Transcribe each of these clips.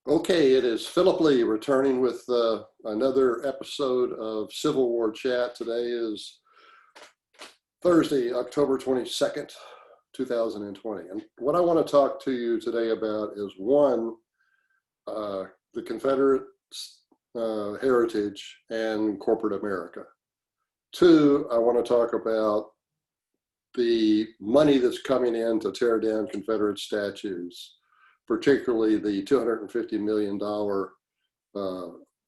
Okay, it is Philip Lee returning with another episode of Civil War Chat. Today is Thursday, October 22nd, 2020. And what I want to talk to you today about is one, the Confederate heritage and corporate America. Two, I want to talk about the money that's coming in to tear down Confederate statues, particularly the $250 million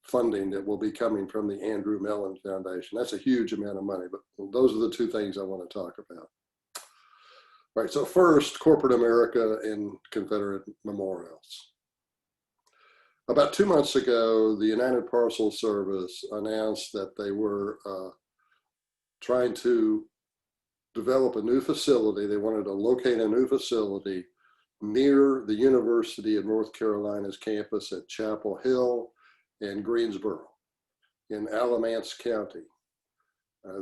funding that will be coming from the Andrew Mellon Foundation. That's a huge amount of money, but those are the two things I want to talk about. All right, so first, corporate America and Confederate memorials. About 2 months ago, the United Parcel Service announced that they were trying to develop a new facility. They wanted to locate a new facility near the University of North Carolina's campus at Chapel Hill and Greensboro in Alamance County.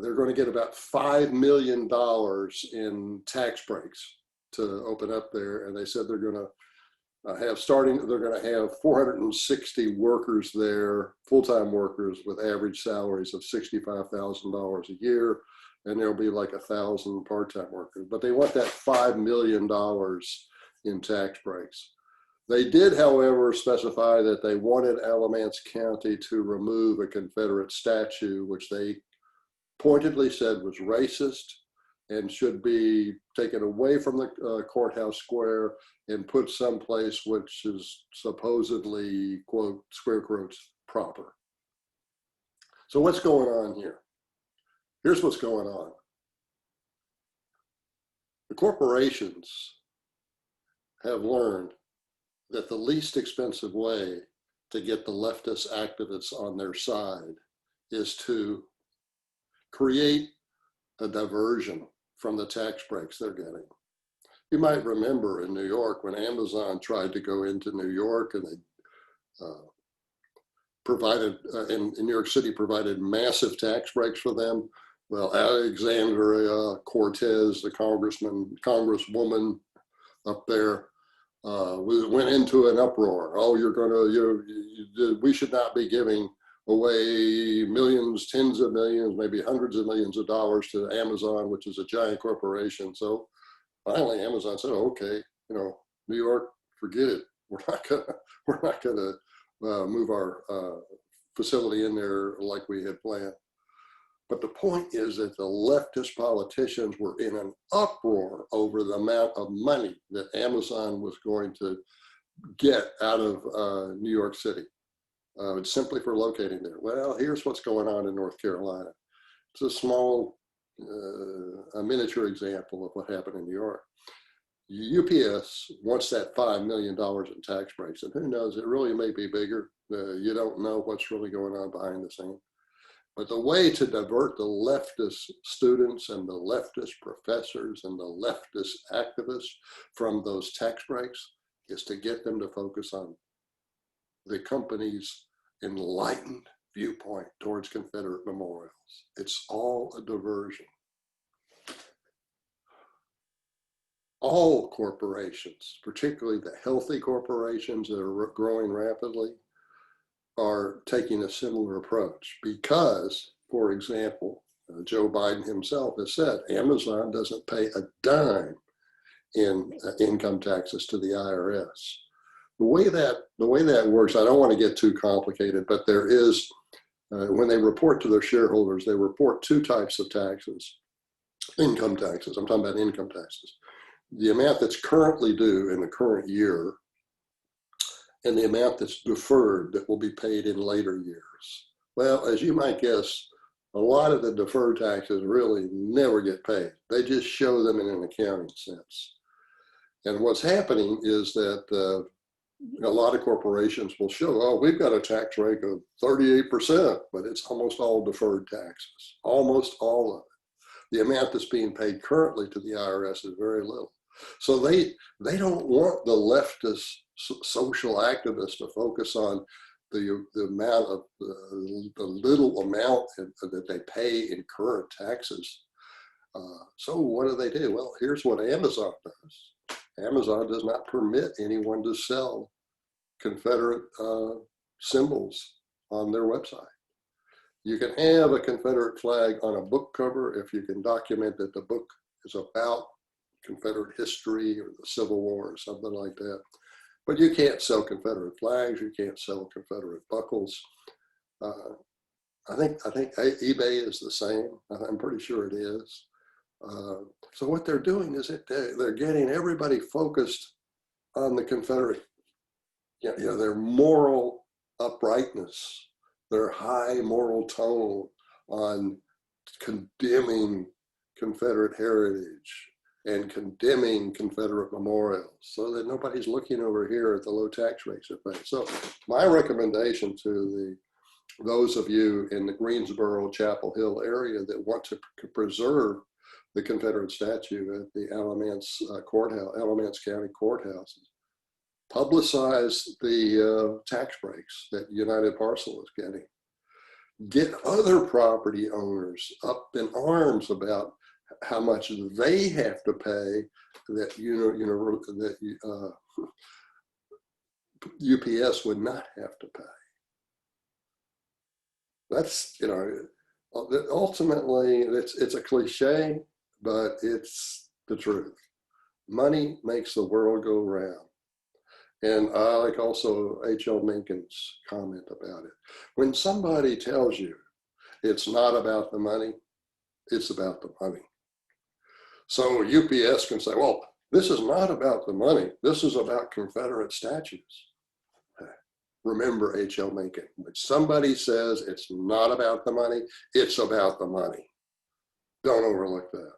They're going to get about $5 million in tax breaks to open up there. And they said they're going to they're going to have 460 workers there, full-time workers with average salaries of $65,000 a year. And there'll be like 1,000 part-time workers, but they want that $5 million in tax breaks. They did, however, specify that they wanted Alamance County to remove a Confederate statue, which they pointedly said was racist and should be taken away from the courthouse square and put someplace which is supposedly, quote, square quotes, proper. So what's going on here? Here's what's going on. The corporations have learned that the least expensive way to get the leftist activists on their side is to create a diversion from the tax breaks they're getting. You might remember in New York when Amazon tried to go into New York, and they provided, in New York City, provided massive tax breaks for them. Well, Alexandria Cortez, the congresswoman up there, went into an uproar. Oh, we should not be giving away millions, tens of millions, maybe hundreds of millions of dollars to Amazon, which is a giant corporation. So finally, Amazon said, okay, New York, forget it. We're not gonna move our facility in there like we had planned. But the point is that the leftist politicians were in an uproar over the amount of money that Amazon was going to get out of New York City, simply for locating there. Well, here's what's going on in North Carolina. It's a small, a miniature example of what happened in New York. UPS wants that $5 million in tax breaks, and who knows, it really may be bigger. You don't know what's really going on behind the scenes. But the way to divert the leftist students and the leftist professors and the leftist activists from those tax breaks is to get them to focus on the company's enlightened viewpoint towards Confederate memorials. It's all a diversion. All corporations, particularly the healthy corporations that are growing rapidly, are taking a similar approach because, for example, Joe Biden himself has said Amazon doesn't pay a dime in income taxes to the IRS. The way that works, I don't want to get too complicated, but there is, when they report to their shareholders, they report two types of taxes, income taxes. I'm talking about income taxes. The amount that's currently due in the current year, and the amount that's deferred that will be paid in later years. Well, as you might guess, a lot of the deferred taxes really never get paid. They just show them in an accounting sense. And what's happening is that a lot of corporations will show, oh, we've got a tax rate of 38%, but it's almost all deferred taxes, almost all of it. The amount that's being paid currently to the IRS is very little. So they don't want the leftist social activists to focus on the amount of the little amount that they pay in current taxes. So what do? Well, here's what Amazon does. Amazon does not permit anyone to sell Confederate symbols on their website. You can have a Confederate flag on a book cover if you can document that the book is about Confederate history or the Civil War or something like that. But you can't sell Confederate flags. You can't sell Confederate buckles. I think eBay is the same. I'm pretty sure it is. So what they're doing is they're getting everybody focused on the Confederate, their moral uprightness, their high moral tone on condemning Confederate heritage and condemning Confederate memorials, so that nobody's looking over here at the low tax rates they pay. So my recommendation to those of you in the Greensboro, Chapel Hill area that want to preserve the Confederate statue at the Alamance Alamance County Courthouse, publicize the tax breaks that United Parcel is getting. Get other property owners up in arms about how much they have to pay that UPS would not have to pay. That's, ultimately it's a cliche, but it's the truth. Money makes the world go round. And I like also H.L. Mencken's comment about it. When somebody tells you it's not about the money, it's about the money. So UPS can say, well, this is not about the money. This is about Confederate statues. Remember H.L. Mencken. When somebody says it's not about the money, it's about the money. Don't overlook that.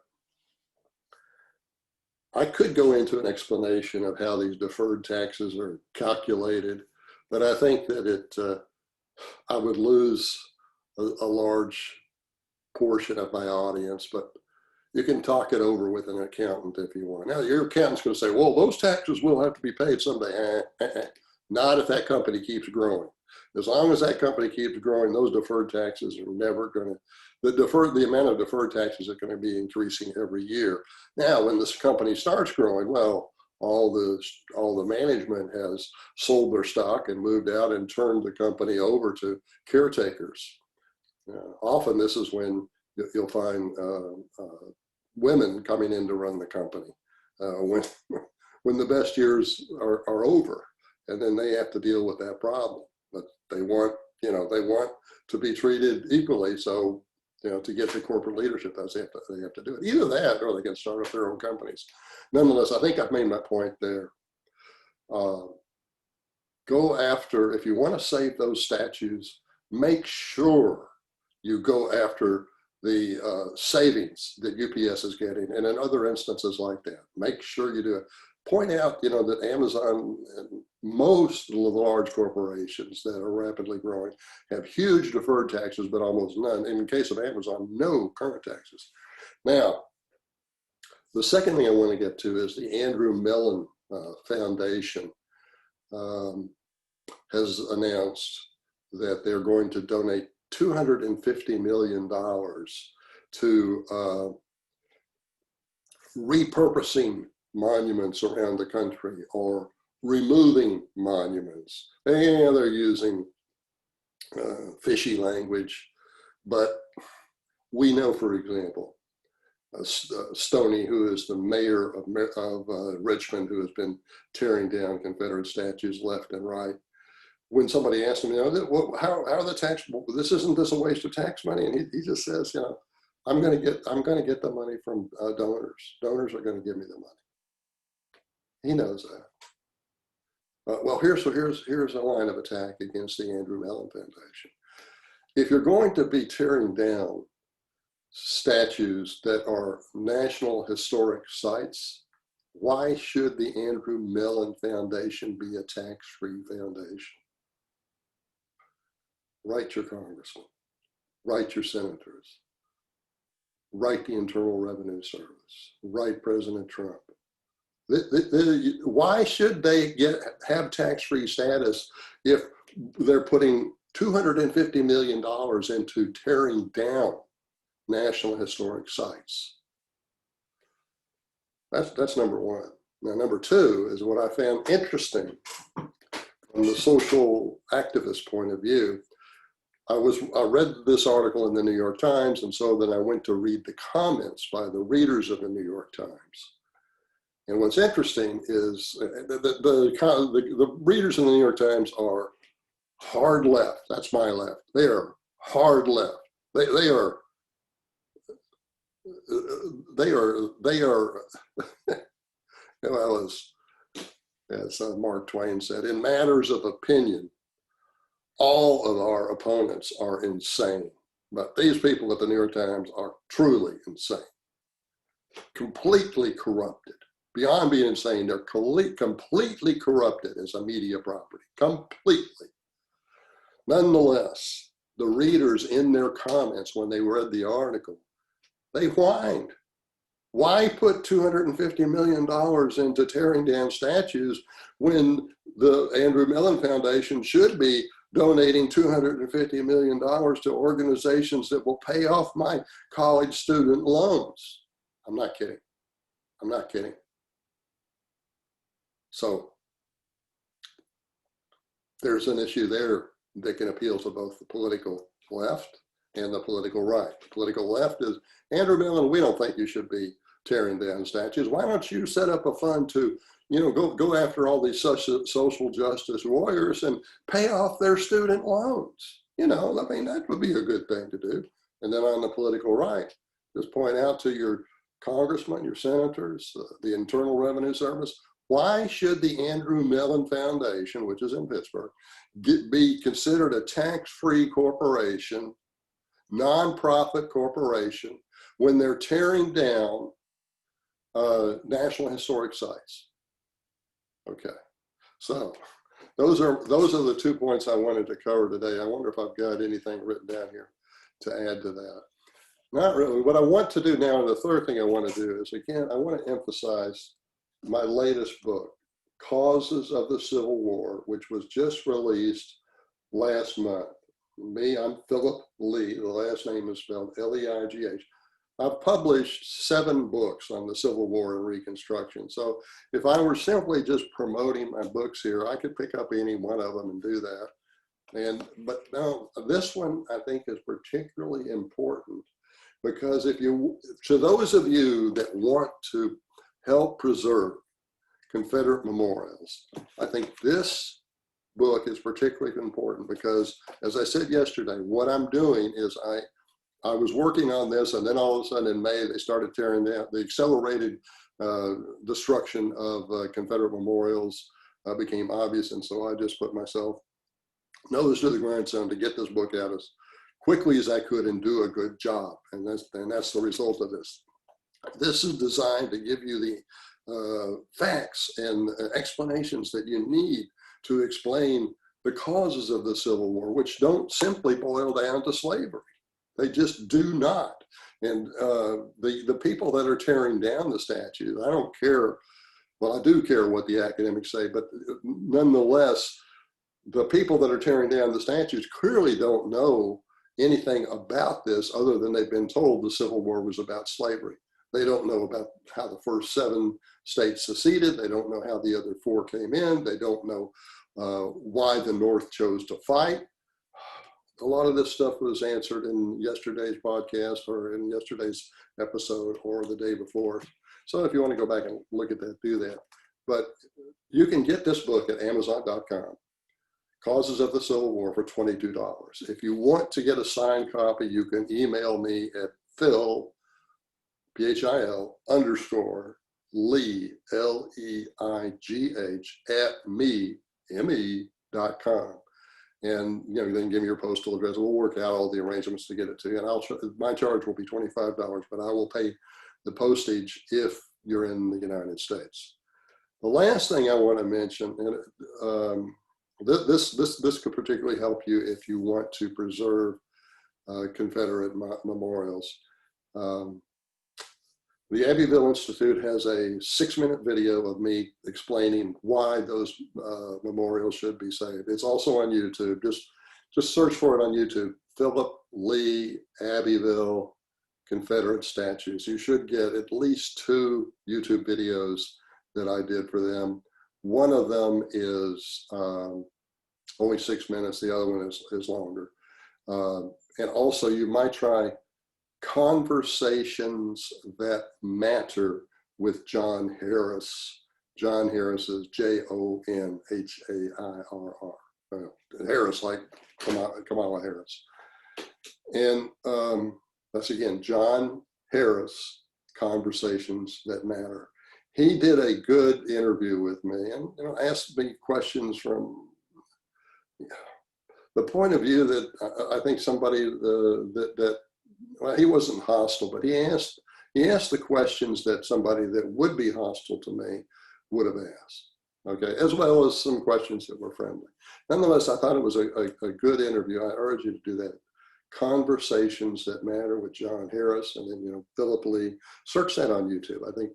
I could go into an explanation of how these deferred taxes are calculated, but I think that I would lose a large portion of my audience, but you can talk it over with an accountant if you want. Now, your accountant's going to say, well, those taxes will have to be paid someday. Not if that company keeps growing. As long as that company keeps growing, those deferred taxes are never going to, the amount of deferred taxes are going to be increasing every year. Now, when this company starts growing, well, all the management has sold their stock and moved out and turned the company over to caretakers. Often this is when you'll find women coming in to run the company when the best years are over, and then they have to deal with that problem. But they want to be treated equally. So, to get to corporate leadership, they have to do it. Either that, or they can start up their own companies. Nonetheless, I think I've made my point there. Go after, if you want to save those statues, make sure you go after the savings that UPS is getting, and in other instances like that, make sure you do it. Point out, that Amazon and most of the large corporations that are rapidly growing have huge deferred taxes, but almost none. In the case of Amazon, no current taxes. Now, the second thing I want to get to is the Andrew Mellon Foundation has announced that they're going to donate $250 million to repurposing monuments around the country, or removing monuments. They're using fishy language, but we know, for example, Stoney, who is the mayor of Richmond, who has been tearing down Confederate statues left and right. When somebody asks him, how are the tax? Isn't this a waste of tax money? And he just says, I'm going to get the money from donors. Donors are going to give me the money. He knows that. Well, here's a line of attack against the Andrew Mellon Foundation. If you're going to be tearing down statues that are national historic sites, why should the Andrew Mellon Foundation be a tax-free foundation? Write your congressman, write your senators, write the Internal Revenue Service, write President Trump. Why should they have tax-free status if they're putting $250 million into tearing down national historic sites? That's number one. Now, number two is what I found interesting the social activist point of view, I read this article in the New York Times, and so then I went to read the comments by the readers of the New York Times. And what's interesting is the readers in the New York Times are hard left. That's my left. They are hard left. They are well, as Mark Twain said, in matters of opinion, all of our opponents are insane. But these people at the New York Times are truly insane, completely corrupted. Beyond being insane, they're completely corrupted as a media property, completely. Nonetheless, the readers in their comments when they read the article, they whined. Why put $250 million into tearing down statues when the Andrew Mellon Foundation should be donating $250 million to organizations that will pay off my college student loans? I'm not kidding. I'm not kidding. So there's an issue there that can appeal to both the political left and the political right. The political left is, Andrew Mellon, we don't think you should be tearing down statues. Why don't you set up a fund to, go after all these social justice warriors and pay off their student loans? That would be a good thing to do. And then on the political right, just point out to your congressmen, your senators, the Internal Revenue Service, why should the Andrew Mellon Foundation, which is in Pittsburgh, be considered a tax-free corporation, nonprofit corporation, when they're tearing down national historic sites? Okay, so those are the 2 points I wanted to cover today. I wonder if I've got anything written down here to add to that. Not really. What I want to do now, and the third thing I want to do is, again, I want to emphasize my latest book, Causes of the Civil War, which was just released last month. I'm Philip Lee. The last name is spelled Leigh. I've published 7 books on the Civil War and Reconstruction. So if I were simply just promoting my books here, I could pick up any one of them and do that. But now this one I think is particularly important because to those of you that want to help preserve Confederate memorials, I think this book is particularly important because, as I said yesterday, what I'm doing is I was working on this, and then all of a sudden in May, they started tearing down. The accelerated destruction of Confederate memorials became obvious, and so I just put myself nose to the grindstone to get this book out as quickly as I could and do a good job, and that's the result of this. This is designed to give you the facts and explanations that you need to explain the causes of the Civil War, which don't simply boil down to slavery. They just do not. And the people that are tearing down the statues, I don't care, well, I do care what the academics say, but nonetheless, the people that are tearing down the statues clearly don't know anything about this other than they've been told the Civil War was about slavery. They don't know about how the first 7 states seceded. They don't know how the other 4 came in. They don't know why the North chose to fight. A lot of this stuff was answered in yesterday's podcast or in yesterday's episode or the day before. So if you want to go back and look at that, do that. But you can get this book at Amazon.com, Causes of the Civil War, for $22. If you want to get a signed copy, you can email me at Phil, PHIL _ Leigh, LEIGH @me.com. And then give me your postal address. We'll work out all the arrangements to get it to you. And my charge will be $25, but I will pay the postage if you're in the United States. The last thing I want to mention, and this could particularly help you if you want to preserve Confederate memorials. The Abbeville Institute has a 6-minute video of me explaining why those memorials should be saved. It's also on YouTube. Just search for it on YouTube. Philip Lee, Abbeville, Confederate statues. You should get at least 2 YouTube videos that I did for them. One of them is only 6 minutes. The other one is longer. And also you might try Conversations That Matter with John Harris. John Harris is Jonharr. Harris, like Kamala Harris. And that's again, John Harris, Conversations That Matter. He did a good interview with me and asked me questions from the point of view that I think somebody well, he wasn't hostile, but he asked the questions that somebody that would be hostile to me would have asked, okay, as well as some questions that were friendly. Nonetheless, I thought it was a good interview. I urge you to do that. Conversations That Matter with John Harris, and then, Philip Lee. Search that on YouTube. I think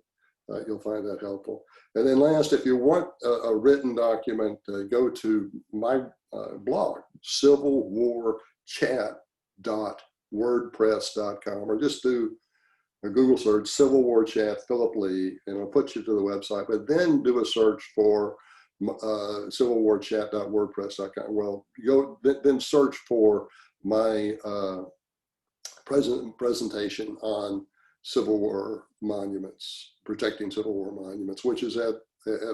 you'll find that helpful. And then last, if you want a written document, go to my blog, civilwarchat.wordpress.com, or just do a Google search, Civil War Chat, Philip Lee, and it'll put you to the website. But then do a search for civilwarchat.wordpress.com. Well, then search for my presentation on Civil War monuments, protecting Civil War monuments, which is at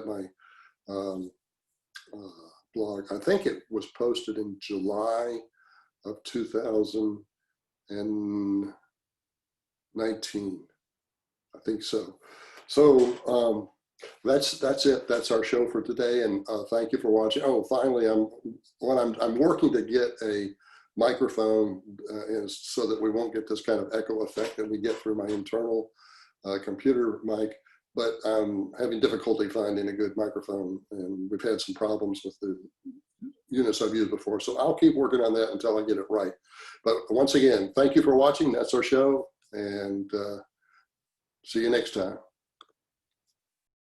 my blog. I think it was posted in July of 2019. I think so. So that's it. That's our show for today. And thank you for watching. Oh, finally, I'm working to get a microphone so that we won't get this kind of echo effect that we get through my internal computer mic, but I'm having difficulty finding a good microphone, and we've had some problems with the units I've used before. So I'll keep working on that until I get it right. But once again, thank you for watching. That's our show, and see you next time.